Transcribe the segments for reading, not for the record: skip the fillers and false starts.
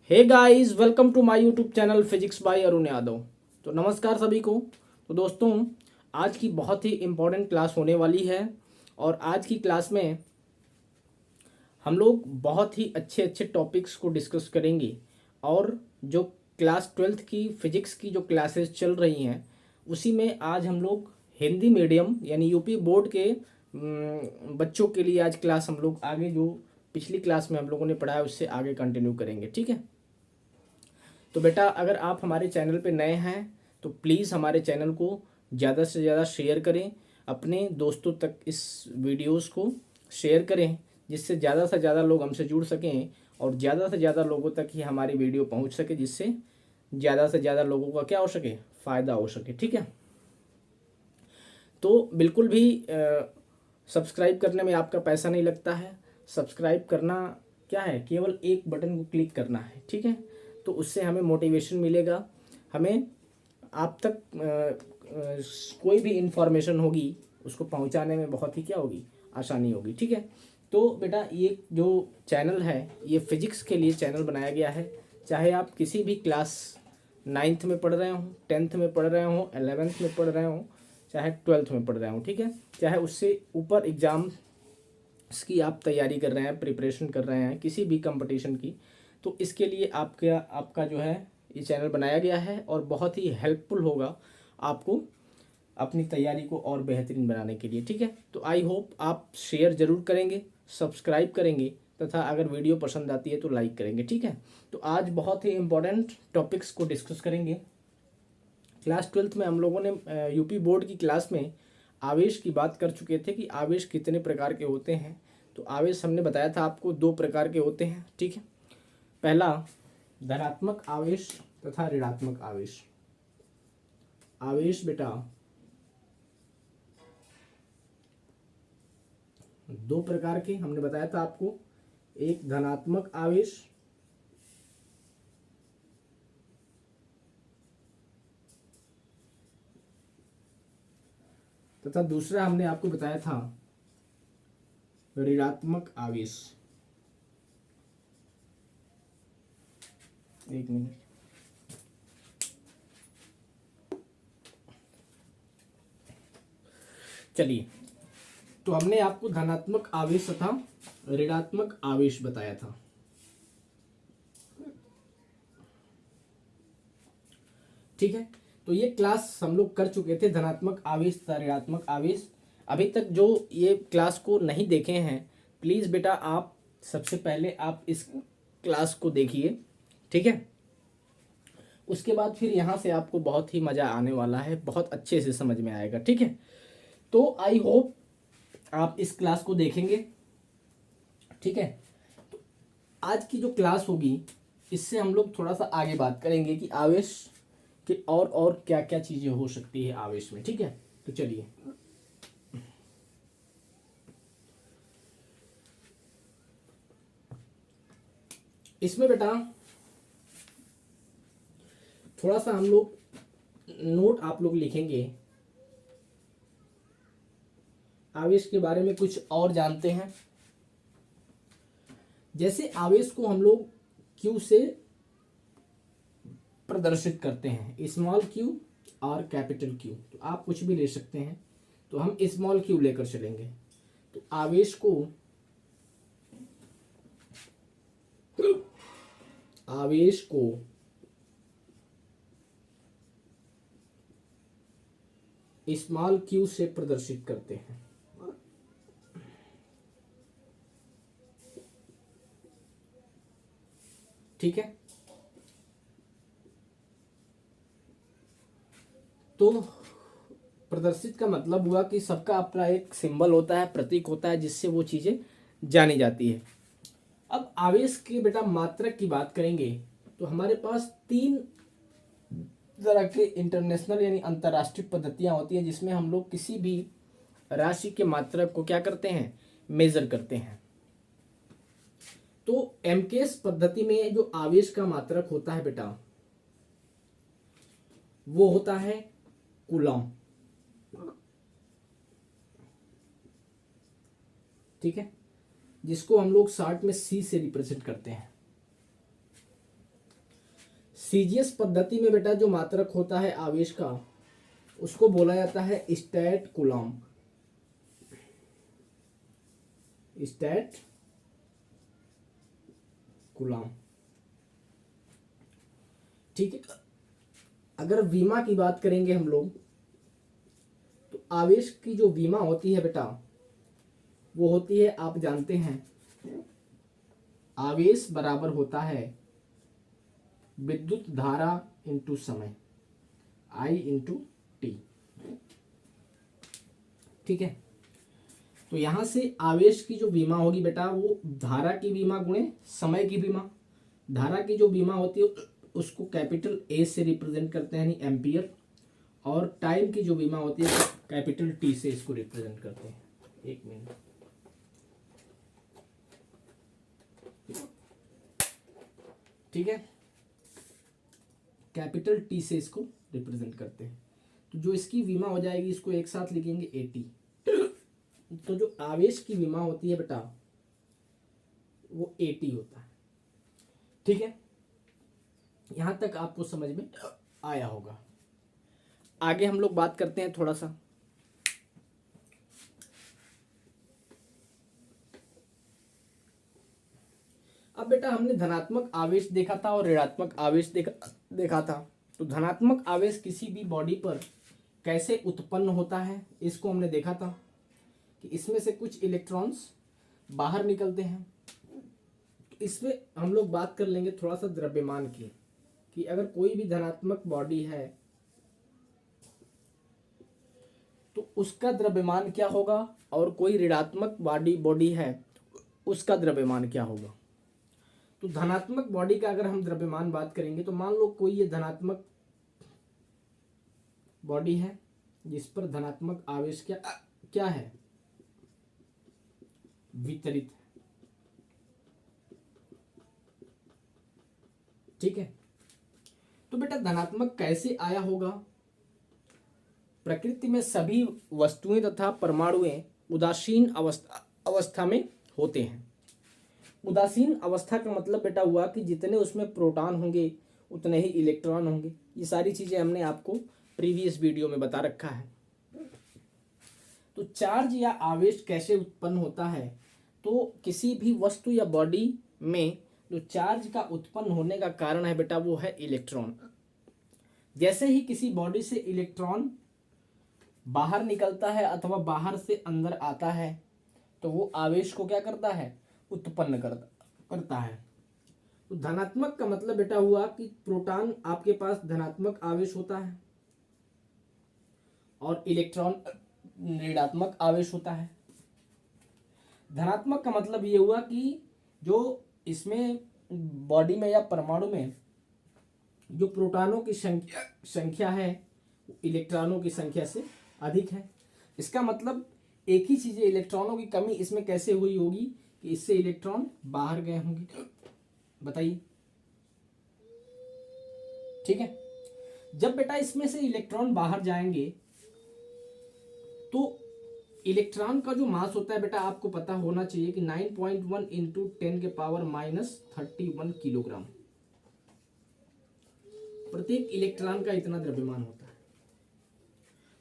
Hey guys, welcome to my YouTube channel physics by Arun Yadav. तो नमस्कार सभी को। तो दोस्तों, आज की बहुत ही इम्पोर्टेंट क्लास होने वाली है और आज की क्लास में हम लोग बहुत ही अच्छे अच्छे टॉपिक्स को डिस्कस करेंगे। और जो क्लास 12th की फिजिक्स की जो क्लासेस चल रही हैं उसी में आज हम लोग हिंदी मीडियम यानी यूपी बोर्ड के बच्चों के लिए आज क्लास हम लोग आगे जो पिछली क्लास में हम लोगों ने पढ़ा है उससे आगे कंटिन्यू करेंगे। ठीक है। तो बेटा, अगर आप हमारे चैनल पे नए हैं तो प्लीज़ हमारे चैनल को ज़्यादा से ज़्यादा शेयर करें, अपने दोस्तों तक इस वीडियोस को शेयर करें जिससे ज़्यादा से ज़्यादा लोग हमसे जुड़ सकें और ज़्यादा से ज़्यादा लोगों तक ही हमारी वीडियो पहुंच सके, जिससे ज़्यादा से ज़्यादा लोगों का क्या हो सके, फ़ायदा हो सके। ठीक है। तो बिल्कुल भी सब्सक्राइब करने में आपका पैसा नहीं लगता है। सब्सक्राइब करना क्या है, केवल एक बटन को क्लिक करना है। ठीक है। तो उससे हमें मोटिवेशन मिलेगा, हमें आप तक कोई भी इंफॉर्मेशन होगी उसको पहुंचाने में बहुत ही क्या होगी, आसानी होगी। ठीक है। तो बेटा, ये जो चैनल है ये फिजिक्स के लिए चैनल बनाया गया है। चाहे आप किसी भी क्लास 9th में पढ़ रहे हो, 10th में पढ़ रहे हो, 11th में पढ़ रहे हो, चाहे 12th में पढ़ रहे हो। ठीक है। चाहे उससे ऊपर एग्ज़ाम की आप तैयारी कर रहे हैं, प्रिपरेशन कर रहे हैं किसी भी कंपटीशन की, तो इसके लिए आपका आपका जो है ये चैनल बनाया गया है और बहुत ही हेल्पफुल होगा आपको अपनी तैयारी को और बेहतरीन बनाने के लिए। ठीक है। तो आई होप आप शेयर ज़रूर करेंगे, सब्सक्राइब करेंगे तथा अगर वीडियो पसंद आती है तो लाइक करेंगे। ठीक है। तो आज बहुत ही इम्पोर्टेंट टॉपिक्स को डिस्कस करेंगे। क्लास 12th में हम लोगों ने यूपी बोर्ड की क्लास में आवेश की बात कर चुके थे कि आवेश कितने प्रकार के होते हैं। तो आवेश हमने बताया था आपको 2 प्रकार के होते हैं। ठीक है। पहला धनात्मक आवेश तथा ऋणात्मक आवेश। आवेश बेटा 2 प्रकार के हमने बताया था आपको, एक धनात्मक आवेश तथा दूसरा हमने आपको बताया था ऋणात्मक आवेश। एक मिनट। चलिए, तो हमने आपको धनात्मक आवेश तथा ऋणात्मक आवेश बताया था। ठीक है। तो ये क्लास हम लोग कर चुके थे, धनात्मक आवेश तथा ऋणात्मक आवेश। अभी तक जो ये क्लास को नहीं देखे हैं, प्लीज़ बेटा आप सबसे पहले आप इस क्लास को देखिए। ठीक है। उसके बाद फिर यहाँ से आपको बहुत ही मज़ा आने वाला है, बहुत अच्छे से समझ में आएगा। ठीक है। तो आई होप आप इस क्लास को देखेंगे। ठीक है। तो आज की जो क्लास होगी इससे हम लोग थोड़ा सा आगे बात करेंगे कि आवेश कि और क्या क्या चीजें हो सकती है आवेश में। ठीक है। तो चलिए, इसमें बेटा थोड़ा सा हम लोग नोट आप लोग लिखेंगे, आवेश के बारे में कुछ और जानते हैं। जैसे आवेश को हम लोग क्यू से प्रदर्शित करते हैं, स्मॉल क्यू और कैपिटल क्यू। तो आप कुछ भी ले सकते हैं, तो हम स्मॉल क्यू लेकर चलेंगे। तो आवेश को स्मॉल क्यू से प्रदर्शित करते हैं। ठीक है। तो प्रदर्शित का मतलब हुआ कि सबका अपना एक सिंबल होता है, प्रतीक होता है जिससे वो चीजें जानी जाती है। अब आवेश के बेटा मात्रक की बात करेंगे तो हमारे पास 3 तरह के इंटरनेशनल यानी अंतर्राष्ट्रीय पद्धतियां होती हैं जिसमें हम लोग किसी भी राशि के मात्रक को क्या करते हैं, मेजर करते हैं। तो एमकेएस पद्धति में जो आवेश का मात्रक होता है बेटा वो होता है कूलम। ठीक है। जिसको हम लोग शॉर्ट में सी से रिप्रेजेंट करते हैं। सीजीएस पद्धति में बेटा जो मात्रक होता है आवेश का उसको बोला जाता है स्टैट कूलम। स्टैट कूलम, ठीक है। अगर विमा की बात करेंगे हम लोग तो आवेश की जो विमा होती है बेटा वो होती है, आप जानते हैं, आवेश बराबर होता है विद्युत धारा इंटू समय, I इंटू टी, ठीक है। तो यहां से आवेश की जो बीमा होगी बेटा वो धारा की बीमा गुणे समय की बीमा। धारा की जो बीमा होती है उसको कैपिटल ए से रिप्रेजेंट करते हैं, यानी एम्पियर, और टाइम की जो बीमा होती है कैपिटल टी से इसको रिप्रेजेंट करते हैं। एक मिनट, ठीक है, कैपिटल टी से इसको रिप्रेजेंट करते हैं। तो जो इसकी बीमा हो जाएगी इसको एक साथ लिखेंगे एटी। तो जो आवेश की बीमा होती है बेटा वो एटी होता है, ठीक है। यहां तक आपको समझ में आया होगा। आगे हम लोग बात करते हैं थोड़ा सा। अब बेटा हमने धनात्मक आवेश देखा था और ऋणात्मक आवेश देखा था। तो धनात्मक आवेश किसी भी बॉडी पर कैसे उत्पन्न होता है इसको हमने देखा था कि इसमें से कुछ इलेक्ट्रॉन्स बाहर निकलते हैं। तो इसमें हम लोग बात कर लेंगे थोड़ा सा द्रव्यमान की, कि अगर कोई भी धनात्मक बॉडी है तो उसका द्रव्यमान क्या होगा और कोई ऋणात्मक बॉडी है उसका द्रव्यमान क्या होगा। तो धनात्मक बॉडी का अगर हम द्रव्यमान बात करेंगे तो मान लो कोई ये धनात्मक बॉडी है जिस पर धनात्मक आवेश क्या है, वितरित है, ठीक है। तो बेटा धनात्मक कैसे आया होगा? प्रकृति में सभी वस्तुएं तथा परमाणुएं उदासीन अवस्था में होते हैं। उदासीन अवस्था का मतलब बेटा हुआ कि जितने उसमें प्रोटॉन होंगे उतने ही इलेक्ट्रॉन होंगे। ये सारी चीजें हमने आपको प्रीवियस वीडियो में बता रखा है। तो चार्ज या आवेश कैसे उत्पन्न होता है? तो किसी भी वस्तु या बॉडी में जो चार्ज का उत्पन्न होने का कारण है बेटा वो है इलेक्ट्रॉन। जैसे ही किसी बॉडी से इलेक्ट्रॉन बाहर निकलता है अथवा बाहर से अंदर आता है तो वो आवेश को क्या करता है, उत्पन्न करता है। तो धनात्मक का मतलब बेटा हुआ कि प्रोटॉन आपके पास धनात्मक आवेश होता है और इलेक्ट्रॉन ऋणात्मक आवेश होता है। धनात्मक का मतलब ये हुआ कि जो इसमें बॉडी में या परमाणु में जो प्रोटॉनों की संख्या है इलेक्ट्रॉनों की संख्या से अधिक है। इसका मतलब एक ही चीज है, इलेक्ट्रॉनों की कमी इसमें कैसे हुई होगी कि इससे इलेक्ट्रॉन बाहर गए होंगे। बताइए, ठीक है। जब बेटा इसमें से इलेक्ट्रॉन बाहर जाएंगे तो इलेक्ट्रॉन का जो मास होता है बेटा आपको पता होना चाहिए कि 9.1 इंटू 10 के पावर -31 किलोग्राम। प्रत्येक इलेक्ट्रॉन का इतना द्रव्यमान होता है।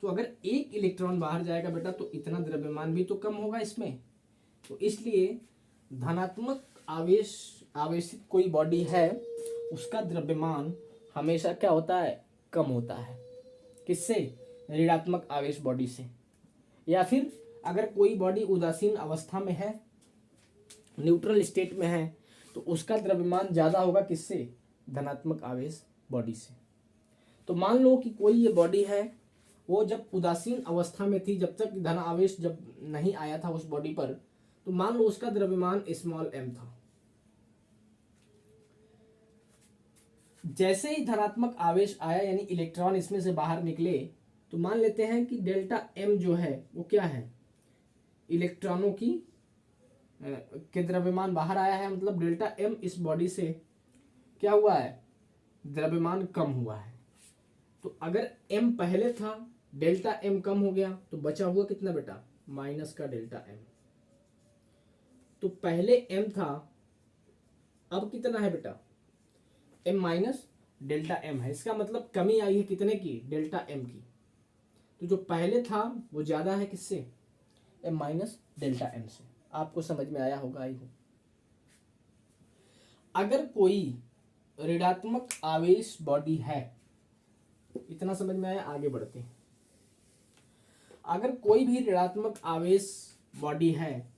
तो अगर एक इलेक्ट्रॉन बाहर जाएगा बेटा तो इतना द्रव्यमान भी तो कम होगा इसमें। तो इसलिए धनात्मक आवेशित कोई बॉडी है उसका द्रव्यमान हमेशा क्या होता है, कम होता है। किससे? ऋणात्मक आवेश बॉडी से। या फिर अगर कोई बॉडी उदासीन अवस्था में है, न्यूट्रल स्टेट में है, तो उसका द्रव्यमान ज्यादा होगा किससे? धनात्मक आवेश बॉडी से। तो मान लो कि कोई ये बॉडी है वो जब उदासीन अवस्था में थी, जब तक धन आवेश जब नहीं आया था उस बॉडी पर, तो मान लो उसका द्रव्यमान स्मॉल m था। जैसे ही धनात्मक आवेश आया यानी इलेक्ट्रॉन इसमें से बाहर निकले, तो मान लेते हैं कि डेल्टा m जो है वो क्या है, इलेक्ट्रॉनों की के द्रव्यमान बाहर आया है, मतलब डेल्टा m इस बॉडी से क्या हुआ है, द्रव्यमान कम हुआ है। तो अगर m पहले था, डेल्टा m कम हो गया, तो बचा हुआ कितना बेटा, माइनस का डेल्टा m। तो पहले m था, अब कितना है बेटा, m माइनस, डेल्टा एम है। इसका मतलब कमी आई है कितने की, डेल्टा एम की। तो जो पहले था वो ज़्यादा है किससे, एम माइनस डेल्टा एम से। आपको समझ में आया होगा आई हो। अगर कोई ऋणात्मक आवेश बॉडी है, इतना समझ में आया, आगे बढ़ते हैं। अगर कोई भी ऋणात्मक आवेश बॉडी है,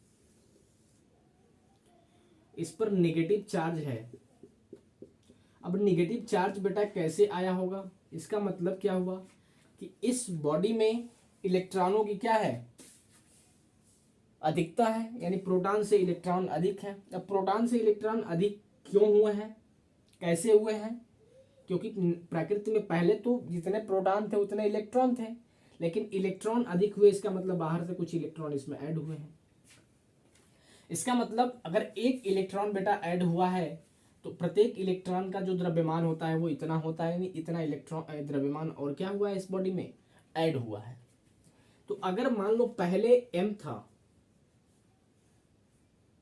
इस पर नेगेटिव चार्ज है। अब नेगेटिव चार्ज बेटा कैसे आया होगा, इसका मतलब क्या हुआ कि इस बॉडी में इलेक्ट्रॉनों की क्या है, अधिकता है, यानी प्रोटॉन से इलेक्ट्रॉन अधिक है। अब प्रोटॉन से इलेक्ट्रॉन अधिक क्यों हुए हैं, कैसे हुए हैं, क्योंकि प्रकृति में पहले तो जितने प्रोटॉन थे उतने इलेक्ट्रॉन थे, लेकिन इलेक्ट्रॉन अधिक हुए, इसका मतलब बाहर से कुछ इलेक्ट्रॉन इसमें ऐड हुए हैं। इसका मतलब अगर एक इलेक्ट्रॉन बेटा ऐड हुआ है तो प्रत्येक इलेक्ट्रॉन का जो द्रव्यमान होता है वो इतना होता है, यानी इतना इलेक्ट्रॉन द्रव्यमान और क्या हुआ है इस बॉडी में, ऐड हुआ है। तो अगर मान लो पहले m था,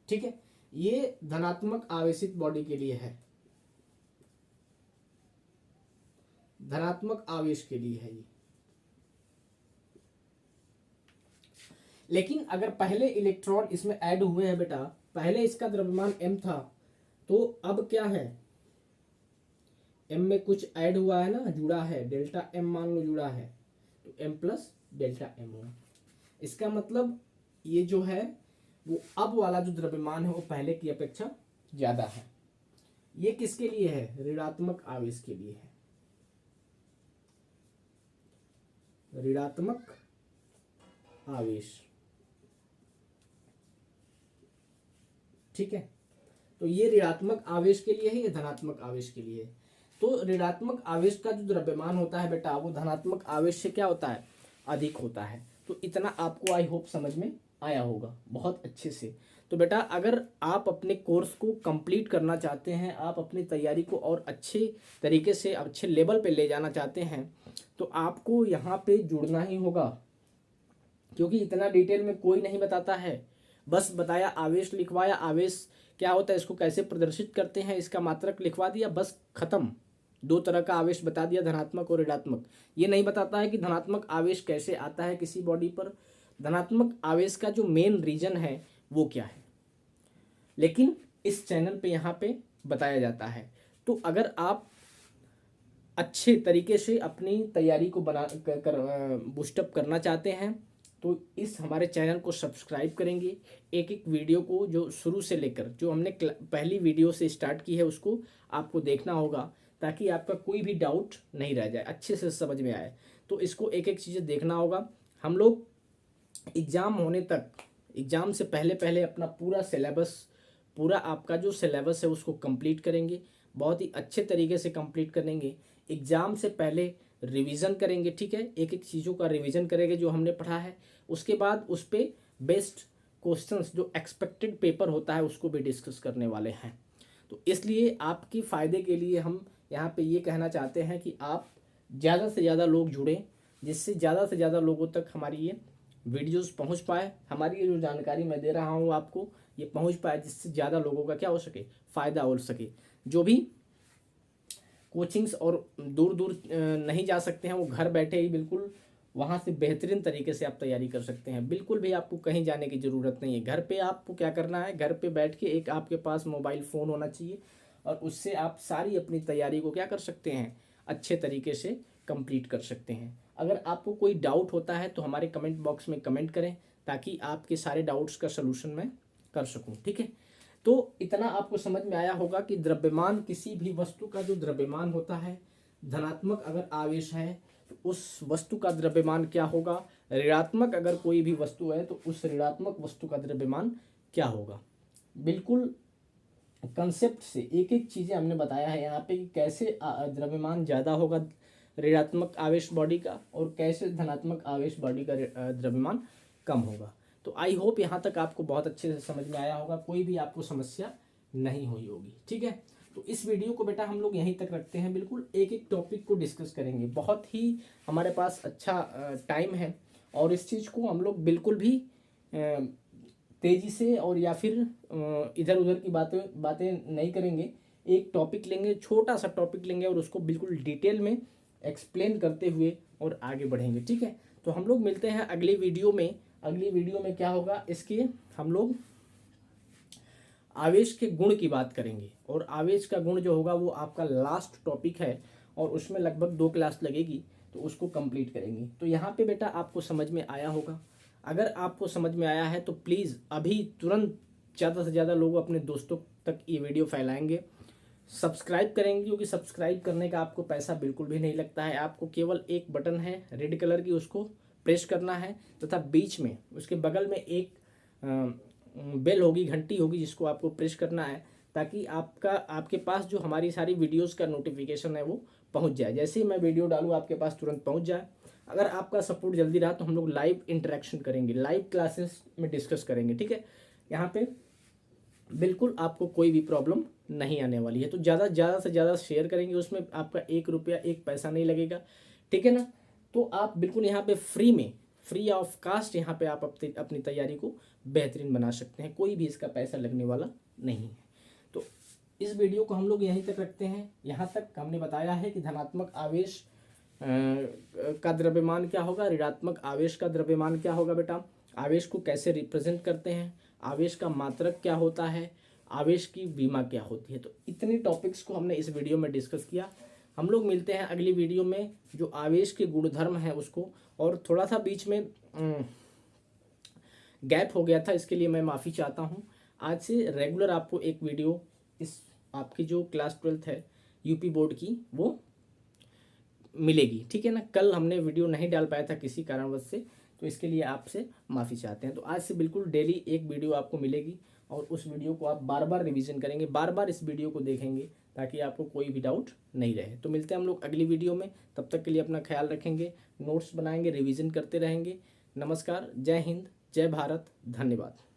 ठीक है, ये धनात्मक आवेशित बॉडी के लिए है, धनात्मक आवेश के लिए है ये। लेकिन अगर पहले इलेक्ट्रॉन इसमें ऐड हुए हैं बेटा, पहले इसका द्रव्यमान m था, तो अब क्या है, m में कुछ ऐड हुआ है ना, जुड़ा है, डेल्टा m मान लो जुड़ा है, तो m प्लस डेल्टा m हुआ। इसका मतलब ये जो है वो अब वाला जो द्रव्यमान है वो पहले की अपेक्षा ज्यादा है। ये किसके लिए है, ऋणात्मक आवेश के लिए है, ऋणात्मक आवेश, ठीक है। तो ये ऋणात्मक आवेश के लिए है, ये धनात्मक आवेश के लिए है। तो ऋणात्मक आवेश का जो द्रव्यमान होता है बेटा वो धनात्मक आवेश से क्या होता है, अधिक होता है। तो इतना आपको आई होप समझ में आया होगा बहुत अच्छे से। तो बेटा अगर आप अपने कोर्स को कंप्लीट करना चाहते हैं, आप अपनी तैयारी को और अच्छे तरीके से अच्छे लेवल पे ले जाना चाहते हैं, तो आपको यहाँ पे जुड़ना ही होगा, क्योंकि इतना डिटेल में कोई नहीं बताता है। बस बताया, आवेश लिखवाया, आवेश क्या होता है, इसको कैसे प्रदर्शित करते हैं, इसका मात्रक लिखवा दिया, बस खत्म। दो तरह का आवेश बता दिया, धनात्मक और ऋणात्मक। ये नहीं बताता है कि धनात्मक आवेश कैसे आता है किसी बॉडी पर, धनात्मक आवेश का जो मेन रीजन है वो क्या है, लेकिन इस चैनल पे यहाँ पे बताया जाता है। तो अगर आप अच्छे तरीके से अपनी तैयारी को बूस्टअप करना चाहते हैं तो इस हमारे चैनल को सब्सक्राइब करेंगे। एक एक वीडियो को जो शुरू से लेकर जो हमने पहली वीडियो से स्टार्ट की है उसको आपको देखना होगा, ताकि आपका कोई भी डाउट नहीं रह जाए, अच्छे से समझ में आए। तो इसको एक एक चीज़ें देखना होगा। हम लोग एग्ज़ाम होने तक, एग्ज़ाम से पहले पहले अपना पूरा सिलेबस, पूरा आपका जो सिलेबस है उसको कंप्लीट करेंगे, बहुत ही अच्छे तरीके से कंप्लीट करेंगे। एग्ज़ाम से पहले रिवीजन करेंगे, ठीक है, एक एक चीज़ों का रिवीजन करेंगे जो हमने पढ़ा है। उसके बाद उस पर बेस्ड क्वेश्चंस जो एक्सपेक्टेड पेपर होता है उसको भी डिस्कस करने वाले हैं। तो इसलिए आपके फ़ायदे के लिए हम यहाँ पे ये कहना चाहते हैं कि आप ज़्यादा से ज़्यादा लोग जुड़ें, जिससे ज़्यादा से ज़्यादा लोगों तक हमारी ये वीडियोस पहुंच पाए, हमारी ये जो जानकारी मैं दे रहा हूँ आपको ये पहुंच पाए, जिससे ज़्यादा लोगों का क्या हो सके, फ़ायदा हो सके। जो भी कोचिंग्स और दूर दूर नहीं जा सकते हैं वो घर बैठे ही बिल्कुल वहाँ से बेहतरीन तरीके से आप तैयारी कर सकते हैं। बिल्कुल भी आपको कहीं जाने की ज़रूरत नहीं है। घर पे आपको क्या करना है, घर पे बैठ के एक आपके पास मोबाइल फ़ोन होना चाहिए और उससे आप सारी अपनी तैयारी को क्या कर सकते हैं, अच्छे तरीके से कंप्लीट कर सकते हैं। अगर आपको कोई डाउट होता है तो हमारे कमेंट बॉक्स में कमेंट करें, ताकि आपके सारे डाउट्स का सलूशन मैं कर सकूं, ठीक है। तो इतना आपको समझ में आया होगा कि द्रव्यमान, किसी भी वस्तु का जो द्रव्यमान होता है, धनात्मक अगर आवेश है तो उस वस्तु का द्रव्यमान क्या होगा, ऋणात्मक अगर कोई भी वस्तु है तो उस ऋणात्मक वस्तु का द्रव्यमान क्या होगा। बिल्कुल कंसेप्ट से एक एक चीज़ें हमने बताया है यहाँ पे कि कैसे द्रव्यमान ज़्यादा होगा ऋणात्मक आवेश बॉडी का और कैसे धनात्मक आवेश बॉडी का द्रव्यमान कम होगा। तो आई होप यहाँ तक आपको बहुत अच्छे से समझ में आया होगा, कोई भी आपको समस्या नहीं हुई होगी, ठीक है। तो इस वीडियो को बेटा हम लोग यहीं तक रखते हैं, बिल्कुल एक एक टॉपिक को डिस्कस करेंगे। बहुत ही हमारे पास अच्छा टाइम है और इस चीज़ को हम लोग बिल्कुल भी तेज़ी से और या फिर इधर उधर की बातें नहीं करेंगे। एक टॉपिक लेंगे, छोटा सा टॉपिक लेंगे और उसको बिल्कुल डिटेल में एक्सप्लेन करते हुए और आगे बढ़ेंगे। ठीक है, तो हम लोग मिलते हैं अगली वीडियो में। अगली वीडियो में क्या होगा, इसके हम लोग आवेश के गुण की बात करेंगे, और आवेश का गुण जो होगा वो आपका लास्ट टॉपिक है और उसमें लगभग 2 क्लास लगेगी, तो उसको कंप्लीट करेंगे। तो यहाँ पे बेटा आपको समझ में आया होगा। अगर आपको समझ में आया है तो प्लीज़ अभी तुरंत ज़्यादा से ज़्यादा लोग अपने दोस्तों तक ये वीडियो फैलाएंगे, सब्सक्राइब करेंगे, क्योंकि सब्सक्राइब करने का आपको पैसा बिल्कुल भी नहीं लगता है। आपको केवल एक बटन है रेड कलर की, उसको प्रेस करना है तथा बीच में उसके बगल में एक बेल होगी, घंटी होगी, जिसको आपको प्रेस करना है ताकि आपके पास जो हमारी सारी वीडियोस का नोटिफिकेशन है वो पहुंच जाए। जैसे ही मैं वीडियो डालूँ आपके पास तुरंत पहुंच जाए। अगर आपका सपोर्ट जल्दी रहा तो हम लोग लाइव इंटरेक्शन करेंगे, लाइव क्लासेस में डिस्कस करेंगे। ठीक है, यहाँ पे बिल्कुल आपको कोई भी प्रॉब्लम नहीं आने वाली है। तो ज़्यादा से ज़्यादा शेयर करेंगे, उसमें आपका 1 रुपया 1 पैसा नहीं लगेगा। ठीक है ना, तो आप बिल्कुल यहाँ पे फ्री में, फ्री ऑफ कास्ट यहाँ पे आप अपनी तैयारी को बेहतरीन बना सकते हैं। कोई भी इसका पैसा लगने वाला नहीं है। तो इस वीडियो को हम लोग यहीं तक रखते हैं। यहाँ तक हमने बताया है कि धनात्मक आवेश का द्रव्यमान क्या होगा, ऋणात्मक आवेश का द्रव्यमान क्या होगा बेटा, आवेश को कैसे रिप्रेजेंट करते हैं, आवेश का मात्रक क्या होता है, आवेश की विमा क्या होती है। तो इतने टॉपिक्स को हमने इस वीडियो में डिस्कस किया। हम लोग मिलते हैं अगली वीडियो में, जो आवेश के गुणधर्म है उसको, और थोड़ा सा बीच में गैप हो गया था, इसके लिए मैं माफ़ी चाहता हूँ। आज से रेगुलर आपको एक वीडियो इस आपकी जो क्लास 12th है यूपी बोर्ड की वो मिलेगी। ठीक है ना, कल हमने वीडियो नहीं डाल पाया था किसी कारणवश से, तो इसके लिए आपसे माफ़ी चाहते हैं। तो आज से बिल्कुल डेली एक वीडियो आपको मिलेगी और उस वीडियो को आप बार बार रिवीजन करेंगे, बार बार इस वीडियो को देखेंगे ताकि आपको कोई भी डाउट नहीं रहे। तो मिलते हैं हम लोग अगली वीडियो में, तब तक के लिए अपना ख्याल रखेंगे, नोट्स बनाएंगे, रिवीजन करते रहेंगे। नमस्कार, जय हिंद, जय भारत, धन्यवाद।